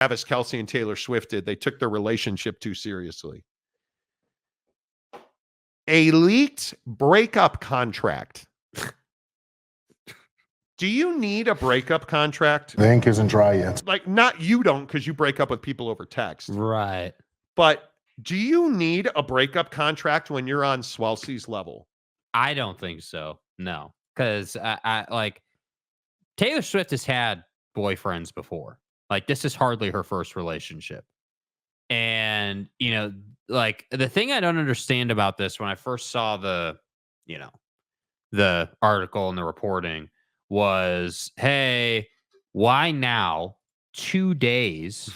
Travis Kelce and Taylor Swift did. They took their relationship too seriously. A leaked breakup contract. Do you need a breakup contract? The ink isn't dry yet. Like, not you don't, because you break up with people over text. Right. But do you need a breakup contract when you're on Swelsey's level? I don't think so. No. Because I like Taylor Swift has had boyfriends before. Like, this is hardly her first relationship. And, you know, like, the thing I don't understand about this when I first saw the article and the reporting was, hey, why now? 2 days,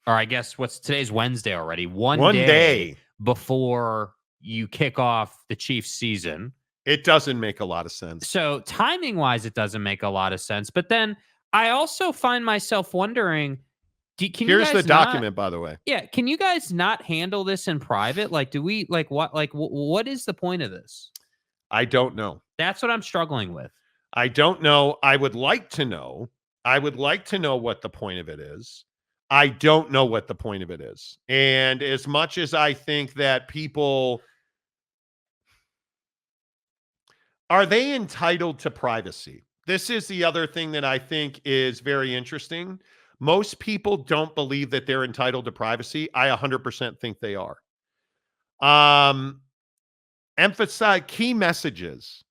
or I guess today's Wednesday already. One day before you kick off the Chiefs season. It doesn't make a lot of sense. So timing wise, it doesn't make a lot of sense. But then I also find myself wondering, here's the document, by the way. Yeah. Can you guys not handle this in private? Like, do we what is the point of this? I don't know. That's what I'm struggling with. I don't know. I would like to know. I would like to know what the point of it is. I don't know what the point of it is. And as much as I think that people, are they entitled to privacy? This is the other thing that I think is very interesting. Most people don't believe that they're entitled to privacy. I 100% think they are. Emphasize key messages.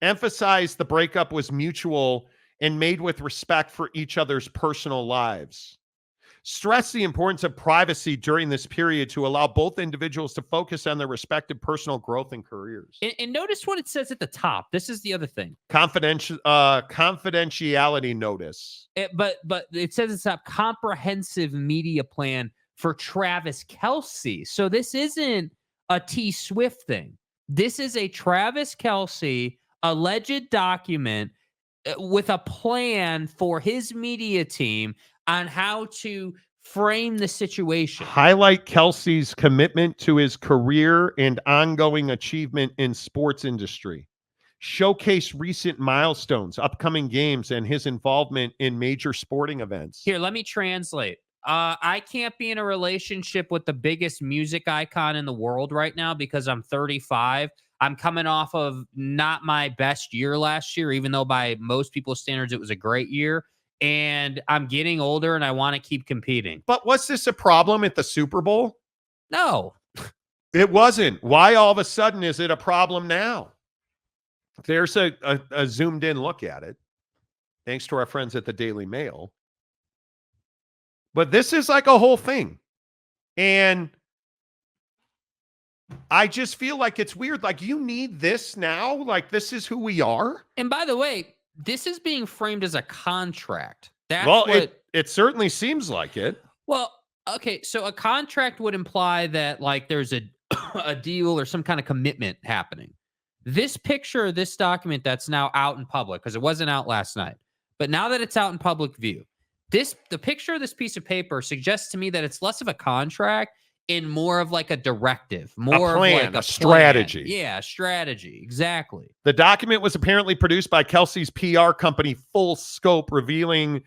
Emphasize the breakup was mutual and made with respect for each other's personal lives. Stress the importance of privacy during this period to allow both individuals to focus on their respective personal growth and careers. And notice what it says at the top. This is the other thing. Confidentiality notice. But it says it's a comprehensive media plan for Travis Kelce. So this isn't a T Swift thing. This is a Travis Kelce alleged document with a plan for his media team on how to frame the situation. Highlight Kelce's commitment to his career and ongoing achievement in sports industry. Showcase recent milestones, upcoming games, and his involvement in major sporting events. Here, let me translate. I can't be in a relationship with the biggest music icon in the world right now because I'm 35. I'm coming off of not my best year last year, even though by most people's standards, it was a great year. And I'm getting older and I want to keep competing. But was this a problem at the Super Bowl? No. It wasn't. Why all of a sudden is it a problem now? There's a zoomed in look at it. Thanks to our friends at the Daily Mail. But this is like a whole thing. And I just feel like it's weird. Like, you need this now? like this is who we are? And by the way, this is being framed as a contract. It certainly seems like it. Well, okay, so a contract would imply that like there's a deal or some kind of commitment happening. This picture, this document that's now out in public, because it wasn't out last night, but now that it's out in public view, the picture of this piece of paper suggests to me that it's less of a contract and more of like a directive, more a plan, of like a strategy. Yeah, strategy. Exactly. The document was apparently produced by Kelce's PR company, Full Scope, revealing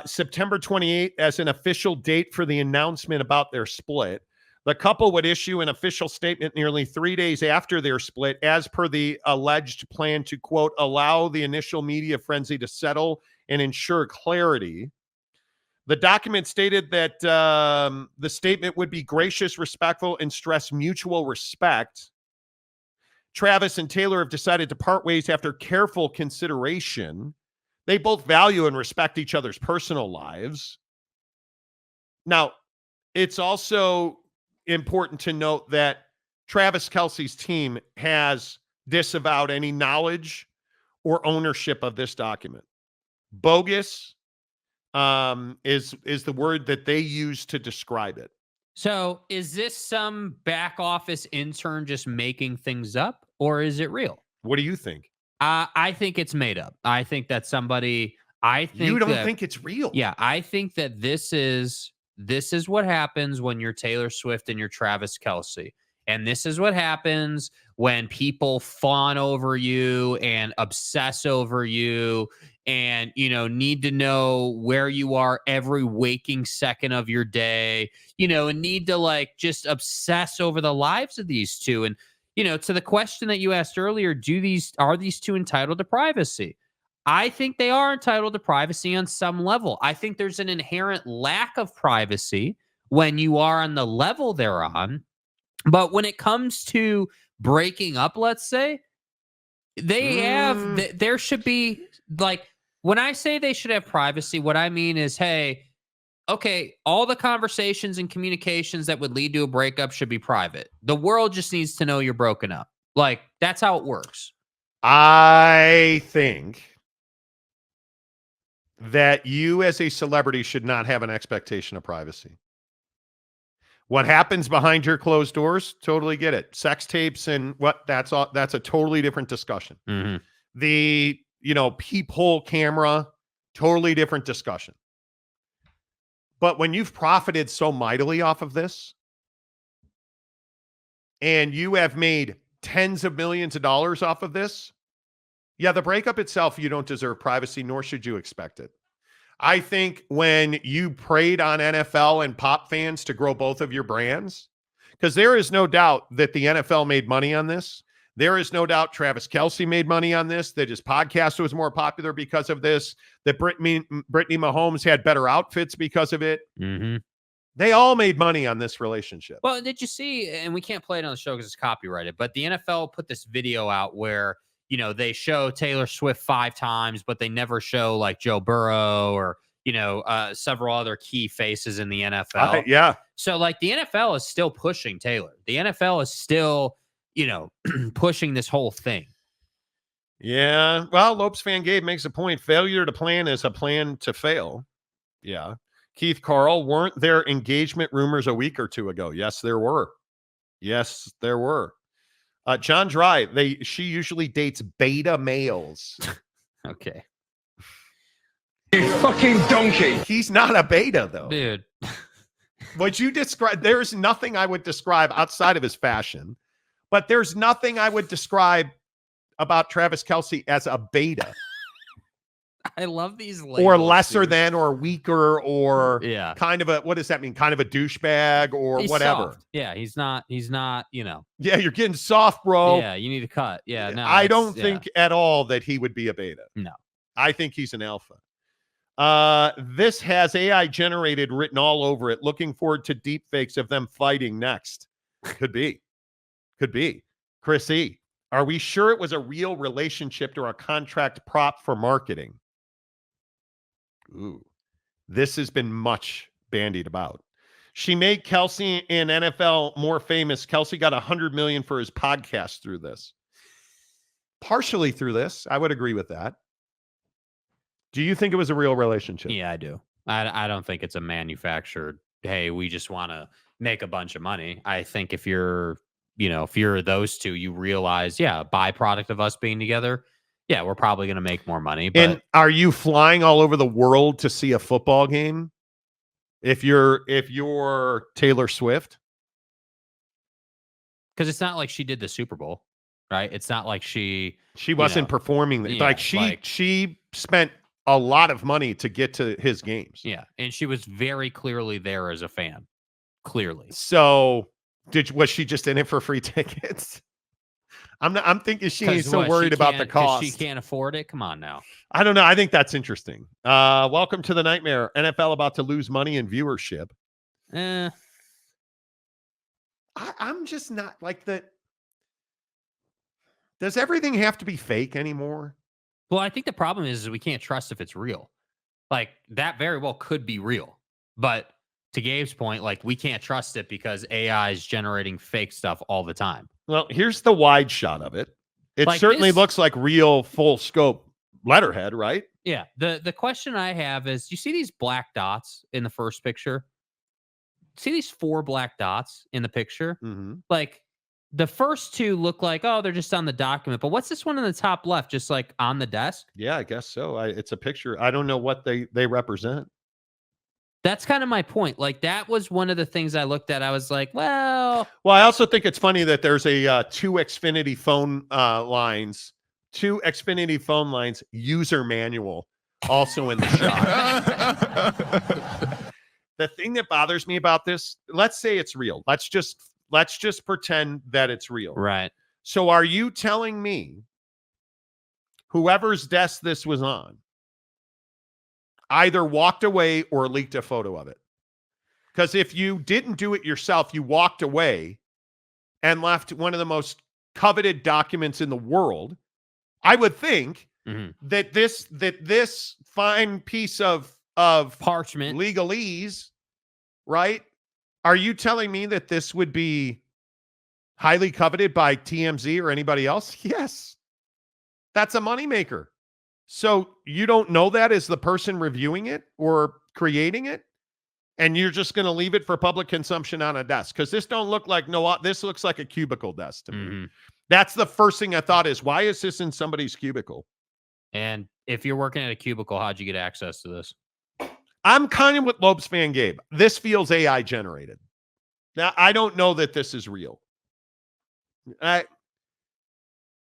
September 28th as an official date for the announcement about their split. The couple would issue an official statement nearly 3 days after their split, as per the alleged plan to, quote, allow the initial media frenzy to settle and ensure clarity. The document stated that the statement would be gracious, respectful, and stress mutual respect. Travis and Taylor have decided to part ways after careful consideration. They both value and respect each other's personal lives. Now, it's also important to note that Travis Kelce's team has disavowed any knowledge or ownership of this document. Bogus is the word that they use to describe it. So is this some back office intern just making things up, or is it real? What do you think? I think it's made up. I think that somebody. You don't think it's real? Yeah, I think that this is what happens when you're Taylor Swift and you're Travis Kelce. And this is what happens when people fawn over you and obsess over you and, need to know where you are every waking second of your day, and need to like just obsess over the lives of these two. And, to the question that you asked earlier, are these two entitled to privacy? I think they are entitled to privacy on some level. I think there's an inherent lack of privacy when you are on the level they're on. But when it comes to breaking up, let's say, there should be like, when I say they should have privacy, what I mean is, hey, okay, all the conversations and communications that would lead to a breakup should be private. The world just needs to know you're broken up. Like, that's how it works. I think that you as a celebrity should not have an expectation of privacy. What happens behind your closed doors, totally get it. Sex tapes and that's a totally different discussion. Mm-hmm. The, peephole camera, totally different discussion. But when you've profited so mightily off of this, and you have made tens of millions of dollars off of this, yeah, the breakup itself, you don't deserve privacy, nor should you expect it. I think when you preyed on NFL and pop fans to grow both of your brands, because there is no doubt that the NFL made money on this. There is no doubt Travis Kelce made money on this, that his podcast was more popular because of this, that Brittany Mahomes had better outfits because of it. Mm-hmm. They all made money on this relationship. Well, did you see, and we can't play it on the show because it's copyrighted, but the NFL put this video out where, they show Taylor Swift 5 times, but they never show like Joe Burrow or, several other key faces in the NFL. Yeah. So like the NFL is still pushing Taylor. The NFL is still, pushing this whole thing. Yeah. Well, Lopes fan Gabe makes a point. Failure to plan is a plan to fail. Yeah. Keith Carl, weren't there engagement rumors a week or two ago? Yes, there were. Yes, there were. John Dry, she usually dates beta males. Okay. You fucking donkey. He's not a beta, though. Dude. What you describe, there's nothing I would describe outside of his fashion, but there's nothing I would describe about Travis Kelce as a beta. I love these labels, or lesser dude. than, or weaker, or Yeah. kind of a, what does that mean? Kind of a douchebag or He's whatever. soft. Yeah, he's not, Yeah, you're getting soft, bro. Yeah, you need to cut. Yeah, no. I don't think at all that he would be a beta. No. I think he's an alpha. This has AI generated written all over it. Looking forward to deep fakes of them fighting next. Could be. Could be. Chris E., are we sure it was a real relationship or a contract prop for marketing? Ooh, this has been much bandied about. She made Kelce in NFL more famous. Kelce got $100 million for his podcast through this. Partially through this, I would agree with that. Do you think it was a real relationship? Yeah, I do. I don't think it's a manufactured, hey, we just want to make a bunch of money. I think if you're those two, you realize, yeah, a byproduct of us being together, yeah, we're probably going to make more money. But and are you flying all over the world to see a football game? If you're Taylor Swift? Because it's not like she did the Super Bowl, right? It's not like she wasn't performing. She spent a lot of money to get to his games. Yeah, and she was very clearly there as a fan. Clearly. So was she just in it for free tickets? I'm thinking she ain't so worried about the cost. She can't afford it. Come on now. I don't know. I think that's interesting. Welcome to the nightmare. NFL about to lose money in viewership. I'm just not like that. Does everything have to be fake anymore? Well, I think the problem is we can't trust if it's real. Like that very well could be real, but to Gabe's point, like we can't trust it because AI is generating fake stuff all the time. Well, here's the wide shot of it. It certainly looks like real full scope letterhead, right? Yeah. The question I have is, you see these black dots in the first picture? See these 4 black dots in the picture? Mm-hmm. Like the first 2 look like, oh, they're just on the document. But what's this one in the top left? Just like on the desk? Yeah, I guess so. It's a picture. I don't know what they represent. That's kind of my point. Like that was one of the things I looked at. I was like, well, I also think it's funny that there's a 2 Xfinity phone lines user manual also in the shot. The thing that bothers me about this, let's say it's real. Let's just pretend that it's real. Right. So are you telling me whoever's desk this was on either walked away or leaked a photo of it? Because if you didn't do it yourself, you walked away and left one of the most coveted documents in the world, I would think that this fine piece of parchment legalese, right? Are you telling me that this would be highly coveted by TMZ or anybody else? Yes. That's a moneymaker. So you don't know that as the person reviewing it or creating it, and you're just going to leave it for public consumption on a desk? Because this don't look like this looks like a cubicle desk to me. That's the first thing I thought is, why is this in somebody's cubicle? And if you're working at a cubicle, how'd you get access to this? I'm kind of with Lopes fan Gabe. This feels AI generated. Now, I don't know that this is real.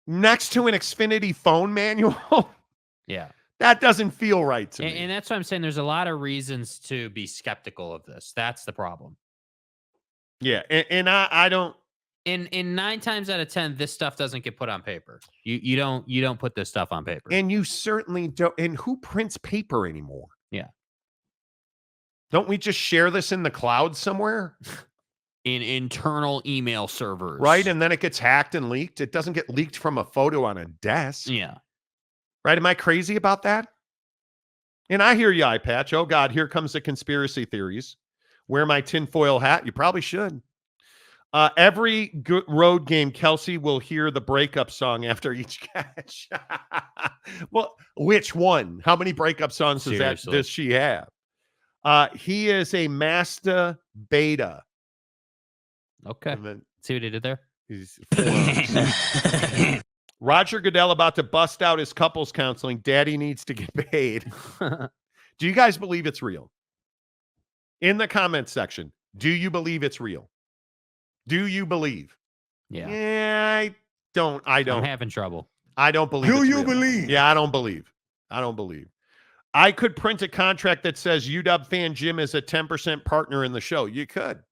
Next to an Xfinity phone manual, yeah, that doesn't feel right to me. And that's why I'm saying there's a lot of reasons to be skeptical of this. That's the problem. Yeah, and I don't. In 9 times out of 10, this stuff doesn't get put on paper. You don't put this stuff on paper. And you certainly don't. And who prints paper anymore? Yeah. Don't we just share this in the cloud somewhere? In internal email servers. Right, and then it gets hacked and leaked. It doesn't get leaked from a photo on a desk. Yeah. Right, am I crazy about that? And I hear you, Eye Patch. Oh, God, here comes the conspiracy theories. Wear my tinfoil hat. You probably should. Every good road game, Kelce will hear the breakup song after each catch. Well, which one? How many breakup songs does she have? He is a master beta. Okay. See what he did there? He's Roger Goodell about to bust out his couples counseling. Daddy needs to get paid. Do you guys believe it's real? In the comments section, do you believe it's real? Do you believe? Yeah. Yeah, I don't. I'm having trouble. I don't believe. Do you real. believe? Yeah, I don't believe. I could print a contract that says UW fan Jim is a 10% partner in the show. You could.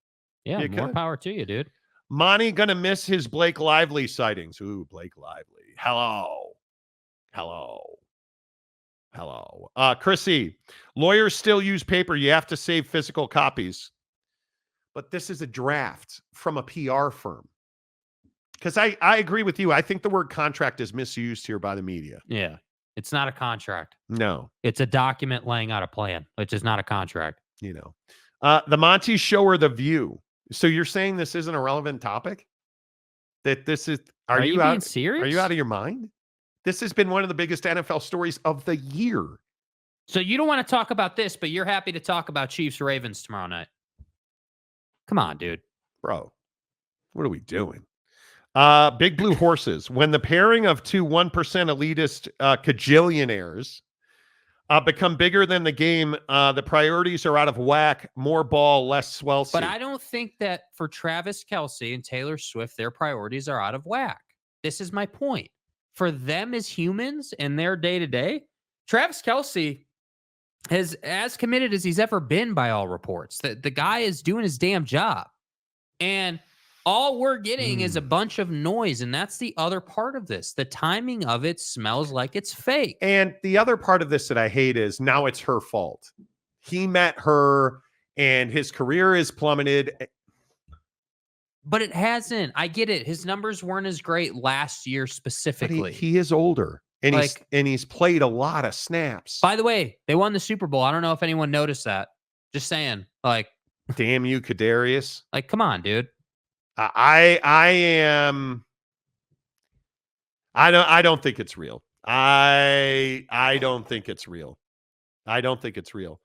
Yeah, more power to you, dude. Monty gonna miss his Blake Lively sightings. Ooh, Blake Lively. Hello. Chrissy, lawyers still use paper. You have to save physical copies. But this is a draft from a PR firm. Because I agree with you. I think the word contract is misused here by the media. Yeah. It's not a contract. No. It's a document laying out a plan, which is not a contract. You know. The Monty Show or The View. So you're saying this isn't a relevant topic? That this is... Are you being serious? Are you out of your mind? This has been one of the biggest NFL stories of the year. So you don't want to talk about this, but you're happy to talk about Chiefs Ravens tomorrow night. Come on, dude. Bro, what are we doing? Big Blue Horses. When the pairing of two 1% elitist cajillionaires become bigger than the game, the priorities are out of whack. More ball, less swell seat. But I don't think that for Travis Kelce and Taylor Swift, their priorities are out of whack. This is my point. For them as humans and their day-to-day, Travis Kelce is as committed as he's ever been by all reports. The guy is doing his damn job. And all we're getting is a bunch of noise, and that's the other part of this. The timing of it smells like it's fake. And the other part of this that I hate is now it's her fault. He met her, and his career is plummeted. But it hasn't. I get it. His numbers weren't as great last year specifically. He is older, and he's played a lot of snaps. By the way, they won the Super Bowl. I don't know if anyone noticed that. Just saying. Like, damn you, Kadarius. Like, come on, dude. I don't think it's real. I don't think it's real. I don't think it's real.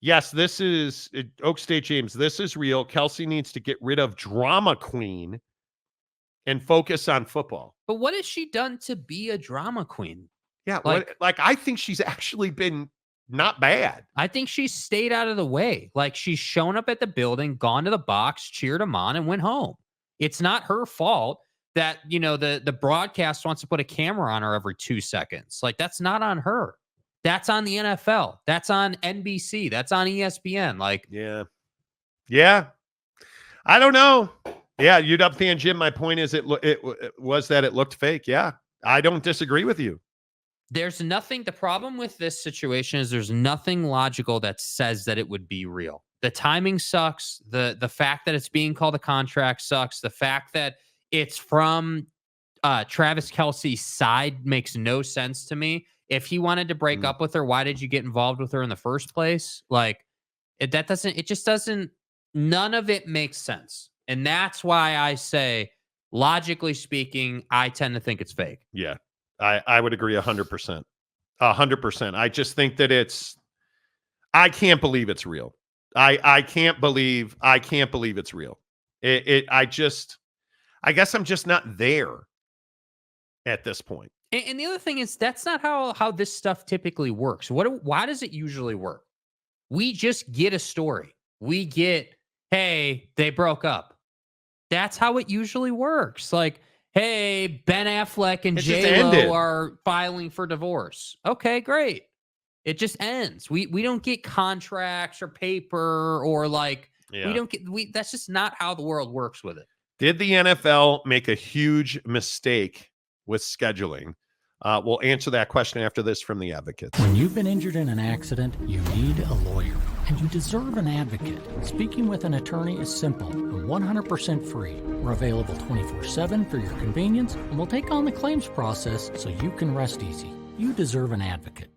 Yes, this is Oak State James. This is real. Kelce needs to get rid of drama queen and focus on football. But what has she done to be a drama queen? Yeah, I think she's actually been not bad. I think she's stayed out of the way. Like, she's shown up at the building, gone to the box, cheered him on, and went home. It's not her fault that, the broadcast wants to put a camera on her every 2 seconds. Like, that's not on her. That's on the NFL. That's on NBC. That's on ESPN. Like, yeah. I don't know. Yeah, UW and Jim. My point is, it was that it looked fake. Yeah, I don't disagree with you. there's nothing. The problem with this situation is there's nothing logical that says that it would be real. The timing sucks. The fact that it's being called a contract sucks. The fact that it's from Travis Kelce's side makes no sense to me. If he wanted to break up with her, why did you get involved with her in the first place? Like, it just doesn't, none of it makes sense. And that's why I say, logically speaking, I tend to think it's fake. Yeah, I would agree 100%. 100%. I just think that I can't believe it's real. I can't believe it's real. I guess I'm just not there at this point. And the other thing is, that's not how this stuff typically works. Why does it usually work? We just get a story. We get, hey, they broke up. That's how it usually works. Like, hey, Ben Affleck and J-Lo are filing for divorce. Okay, great. It just ends. We don't get contracts or paper or like, we don't get, that's just not how the world works with it. Did the NFL make a huge mistake with scheduling? We'll answer that question after this from the Advocates. When you've been injured in an accident, you need a lawyer, and you deserve an advocate. Speaking with an attorney is simple and 100% free. We're available 24/7 for your convenience, and we'll take on the claims process so you can rest easy. You deserve an advocate.